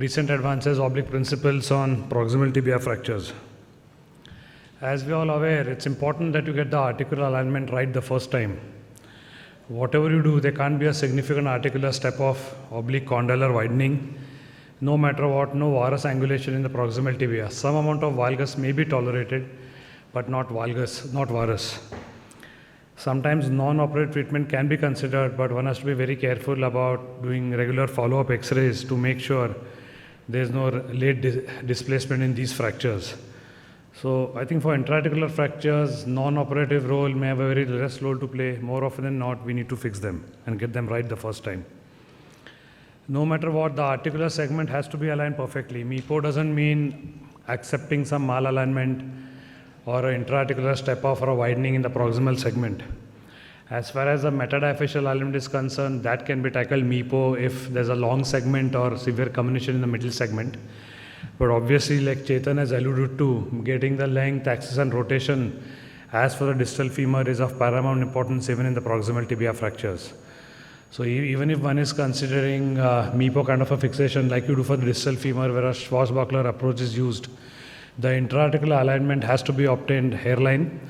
recent advances, oblique principles on proximal tibia fractures. As we are all aware, it's important that you get the articular alignment right the first time. Whatever you do, there can't be a significant articular step of oblique condylar widening. No matter what, no varus angulation in the proximal tibia. Some amount of valgus may be tolerated, but not varus. Sometimes non-operative treatment can be considered, but one has to be very careful about doing regular follow-up X-rays to make sure there is no late displacement in these fractures. So I think for intra-articular fractures, non-operative role may have a very less role to play. More often than not, we need to fix them and get them right the first time. No matter what, the articular segment has to be aligned perfectly. MIPO doesn't mean accepting some malalignment or an intra-articular step-off or a widening in the proximal segment. As far as the metadiaphyseal alignment is concerned, that can be tackled MIPO if there's a long segment or severe comminution in the middle segment. But obviously, like Chetan has alluded to, getting the length, axis and rotation as for the distal femur is of paramount importance even in the proximal tibia fractures. So even if one is considering MIPO kind of a fixation like you do for the distal femur where a Schwarzbachler approach is used, the intra-articular alignment has to be obtained hairline.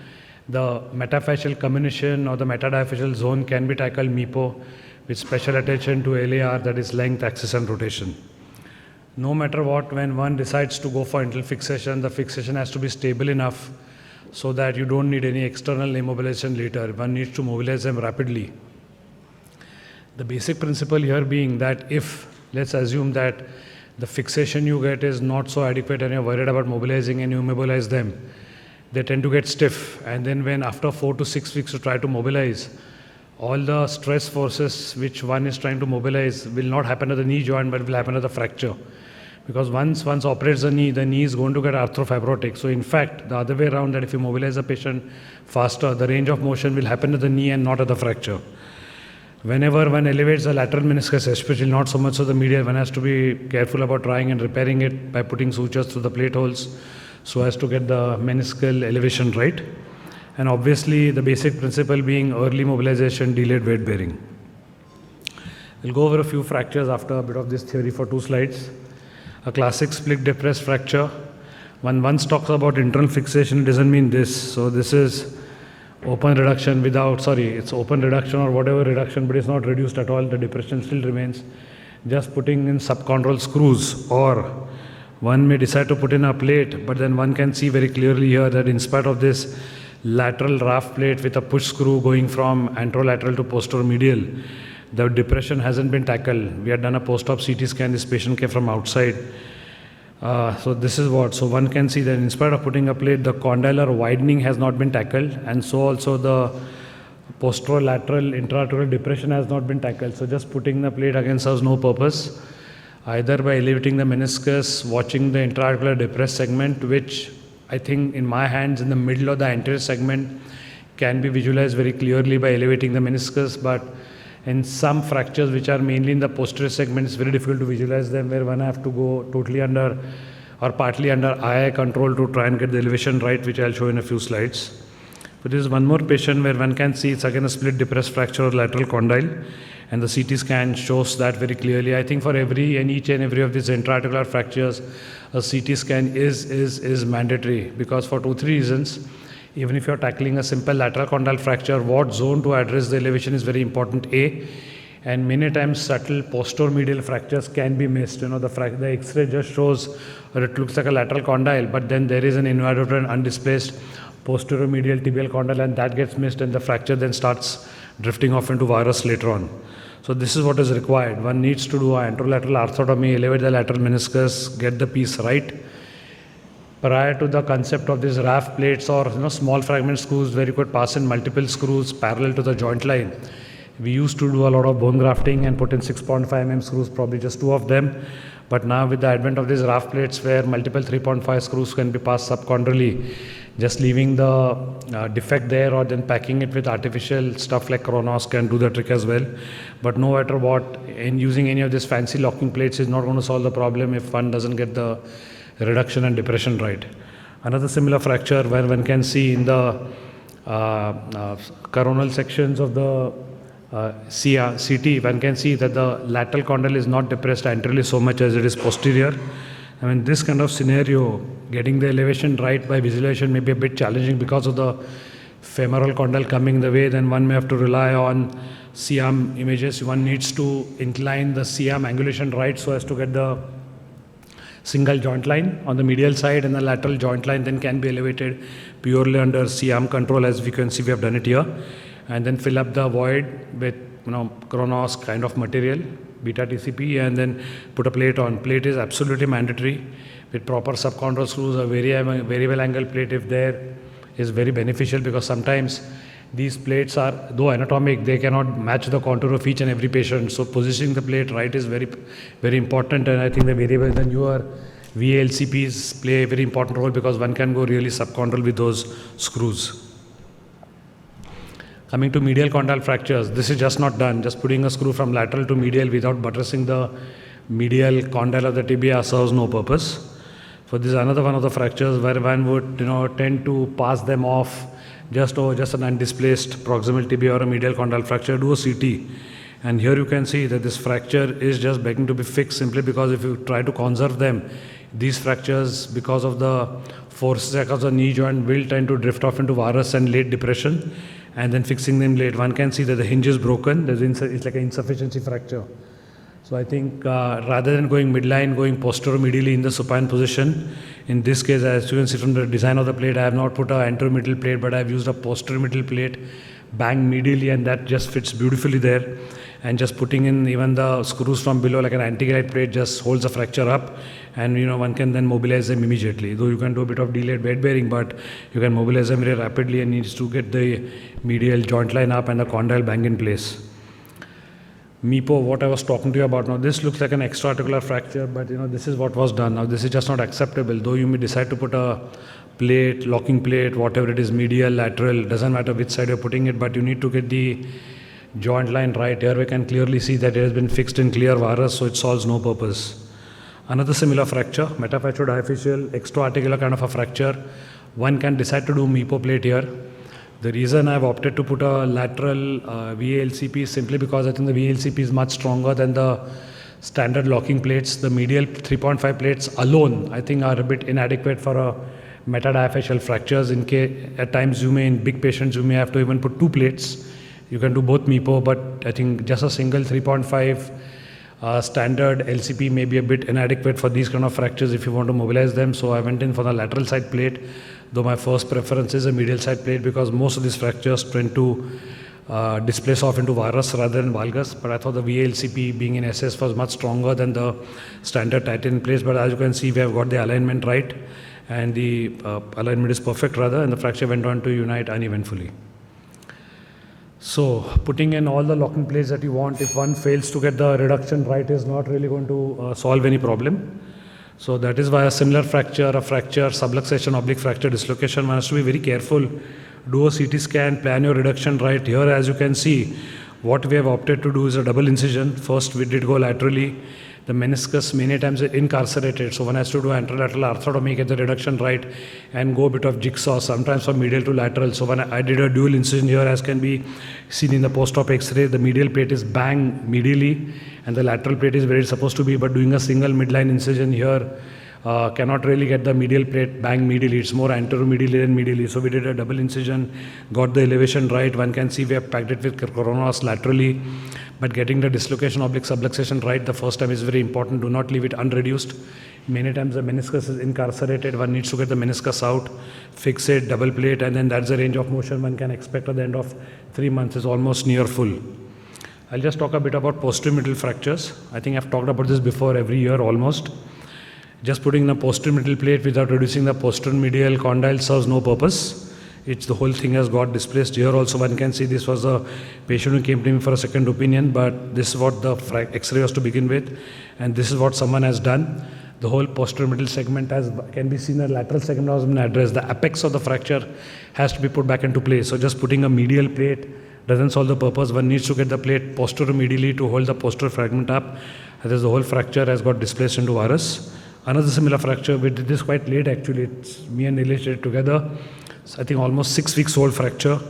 The metaphyseal comminution or the metadiaphyseal zone can be tackled MIPO with special attention to LAR, that is length, axis and rotation. No matter what, when one decides to go for internal fixation, the fixation has to be stable enough so that you don't need any external immobilization later. One needs to mobilize them rapidly. The basic principle here being that if, let's assume that the fixation you get is not so adequate and you're worried about mobilizing and you immobilize them, they tend to get stiff. And then when after 4 to 6 weeks you try to mobilize, all the stress forces which one is trying to mobilize will not happen at the knee joint but will happen at the fracture. Because once operates the knee is going to get arthrofibrotic. So in fact, the other way around, that if you mobilize the patient faster, the range of motion will happen at the knee and not at the fracture. Whenever one elevates the lateral meniscus, especially not so much of the medial, one has to be careful about trying and repairing it by putting sutures through the plate holes so as to get the meniscal elevation right. And obviously, the basic principle being early mobilization, delayed weight bearing. We'll go over a few fractures after a bit of this theory for 2 slides. A classic split depressed fracture. When one talks about internal fixation, it doesn't mean this. So this is open reduction it's open reduction or whatever reduction, but it's not reduced at all. The depression still remains. Just putting in subchondral screws, or one may decide to put in a plate, but then one can see very clearly here that in spite of this lateral raft plate with a push screw going from anterolateral to posteromedial, the depression hasn't been tackled. We had done a post-op CT scan. This patient came from outside. So this is what. So one can see that in spite of putting a plate, the condylar widening has not been tackled, and so also the posterolateral intra-articular depression has not been tackled. So just putting the plate again serves no purpose, either by elevating the meniscus, watching the intra-articular depressed segment, which I think in my hands in the middle of the anterior segment can be visualized very clearly by elevating the meniscus, but in some fractures which are mainly in the posterior segment, it's very difficult to visualize them, where one have to go totally under or partly under II control to try and get the elevation right, which I'll show in a few slides. But this is one more patient where one can see it's again a split depressed fracture of lateral condyle, and the CT scan shows that very clearly. I think for each and every of these intra-articular fractures, a CT scan is mandatory, because for 2-3 reasons. Even if you're tackling a simple lateral condyle fracture, what zone to address the elevation is very important, and many times subtle posteromedial fractures can be missed. The X-ray just shows, or it looks like a lateral condyle, but then there is an invadoid and undisplaced posteromedial tibial condyle, and that gets missed, and the fracture then starts drifting off into varus later on. So this is what is required. One needs to do an anterolateral arthrotomy, elevate the lateral meniscus, get the piece right. Prior to the concept of these raft plates or small fragment screws where you could pass in multiple screws parallel to the joint line, we used to do a lot of bone grafting and put in 6.5 mm screws, probably just 2 of them. But now with the advent of these raft plates where multiple 3.5 screws can be passed subchondrally, just leaving the defect there or then packing it with artificial stuff like Kronos can do the trick as well. But no matter what, in using any of these fancy locking plates is not going to solve the problem if one doesn't get the reduction and depression right. Another similar fracture where one can see in the coronal sections of the CT, one can see that the lateral condyle is not depressed anteriorly so much as it is posterior. I mean, this kind of scenario, getting the elevation right by visualization may be a bit challenging because of the femoral condyle coming the way. Then one may have to rely on C-arm images. One needs to incline the C-arm angulation right so as to get the single joint line on the medial side, and the lateral joint line then can be elevated purely under C-arm control, as we can see we have done it here. And then fill up the void with Chronos kind of material, beta TCP, and then put a plate on. Plate is absolutely mandatory with proper subchondral screws. A variable angle plate, if there, is very beneficial, because sometimes these plates are, though anatomic, they cannot match the contour of each and every patient. So positioning the plate right is very, very important. And I think the newer VLCPs play a very important role, because one can go really subchondral with those screws. Coming to medial condyle fractures, this is just not done. Just putting a screw from lateral to medial without buttressing the medial condyle of the tibia serves no purpose. So this is another one of the fractures where one would tend to pass them off just an undisplaced proximal tibia or a medial condyle fracture. Do a CT. And here you can see that this fracture is just begging to be fixed, simply because if you try to conserve them, these fractures, because of the forces across the knee joint, will tend to drift off into varus and late depression, and then fixing them late. One can see that the hinge is broken. It's like an insufficiency fracture. So I think rather than going midline, going posterior-medially in the supine position, in this case, as you can see from the design of the plate, I have not put an anterior-medial plate, but I have used a posterior-medial plate, banged medially, and that just fits beautifully there. And just putting in even the screws from below, like an anti-glide plate, just holds the fracture up, and one can then mobilize them immediately. Though you can do a bit of delayed weight bearing, but you can mobilize them very rapidly, and needs to get the medial joint line up and the condyle bang in place. MIPO, what I was talking to you about now, this looks like an extra-articular fracture, but this is what was done. Now this is just not acceptable. Though you may decide to put a plate, locking plate, whatever it is, medial, lateral, doesn't matter which side you're putting it, but you need to get the joint line right. Here we can clearly see that it has been fixed in clear varus, so it solves no purpose. Another similar fracture, metaphyseal diaphyseal, extra-articular kind of a fracture. One can decide to do MIPO plate here. The reason I've opted to put a lateral VLCP is simply because I think the VLCP is much stronger than the standard locking plates. The medial 3.5 plates alone, I think, are a bit inadequate for a metadiaphyseal fractures. At times in big patients, you may have to even put 2 plates. You can do both MIPO, but I think just a single 3.5 standard LCP may be a bit inadequate for these kind of fractures if you want to mobilize them. So I went in for the lateral side plate, though my first preference is a medial side plate, because most of these fractures tend to displace off into varus rather than valgus. But I thought the VLCP, being in SS, was much stronger than the standard titanium plates. But as you can see, we have got the alignment right, and the alignment is perfect rather, and the fracture went on to unite uneventfully. So putting in all the locking plates that you want, if one fails to get the reduction right, is not really going to solve any problem. So that is why a similar fracture, subluxation, oblique fracture, dislocation, one has to be very careful. Do a CT scan, plan your reduction right. Here, as you can see, what we have opted to do is a double incision. First, we did go laterally. The meniscus many times is incarcerated, so one has to do anterolateral arthrotomy, get the reduction right, and go a bit of jigsaw, sometimes from medial to lateral. So when I did a dual incision here, as can be seen in the post-op X-ray, the medial plate is bang medially, and the lateral plate is where it's supposed to be, but doing a single midline incision here cannot really get the medial plate bang medially. It's more anteromedially than medially. So we did a double incision, got the elevation right. One can see we have packed it with Chronos laterally, but getting the dislocation oblique subluxation right the first time is very important. Do not leave it unreduced. Many times the meniscus is incarcerated. One needs to get the meniscus out, fix it, double plate, and then that's the range of motion one can expect at the end of 3 months. Is almost near full. I'll just talk a bit about posterior medial fractures. I think I've talked about this before every year almost. Just putting the posterior medial plate without reducing the posterior medial condyle serves no purpose. The whole thing has got displaced. Here also one can see this was a patient who came to me for a second opinion, but this is what the X-ray was to begin with, and this is what someone has done. The whole posterior medial segment can be seen, the lateral segment has been addressed. The apex of the fracture has to be put back into place. So just putting a medial plate doesn't solve the purpose. One needs to get the plate posterior medially to hold the posterior fragment up. Otherwise the whole fracture has got displaced into varus. Another similar fracture, we did this quite late actually. Me and Nilesh did it together. So I think almost 6 weeks old fracture.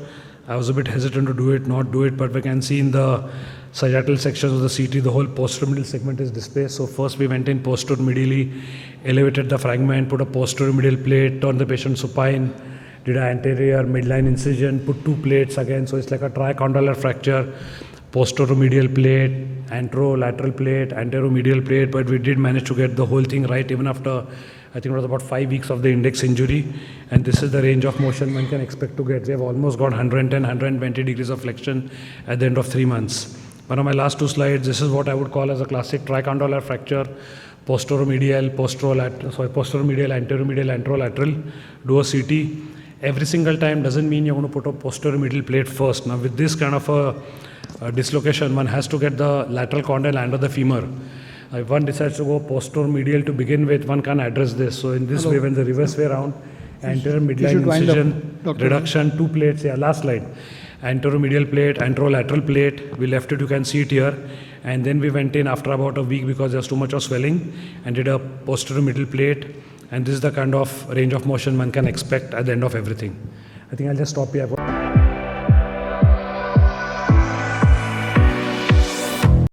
I was a bit hesitant to do it, not do it, but we can see in the sagittal sections of the CT, the whole posterior segment is displaced. So first we went in posterior medially, elevated the fragment, put a posterior medial plate, turned the patient supine, did an anterior midline incision, put 2 plates again. So it's like a tricondylar fracture, posterior medial plate, anterolateral plate, anteromedial plate, but we did manage to get the whole thing right even after, I think it was about 5 weeks of the index injury. And this is the range of motion one can expect to get. We have almost got 110, 120 degrees of flexion at the end of 3 months. One of my last 2 slides, this is what I would call as a classic tricondylar fracture, posterior medial, anteromedial, anterolateral, do a CT. Every single time doesn't mean you're going to put a posterior medial plate first. Now with this kind of a dislocation, one has to get the lateral condyle under the femur. If one decides to go posterior medial to begin with, one can address this. So in this way, when the reverse way around, anterior midline incision, reduction, 2 plates, last slide. Anteromedial plate, anterolateral plate, we left it, you can see it here. And then we went in after about a week because there's too much of swelling and did a posterior middle plate. And this is the kind of range of motion one can expect at the end of everything. I think I'll just stop here.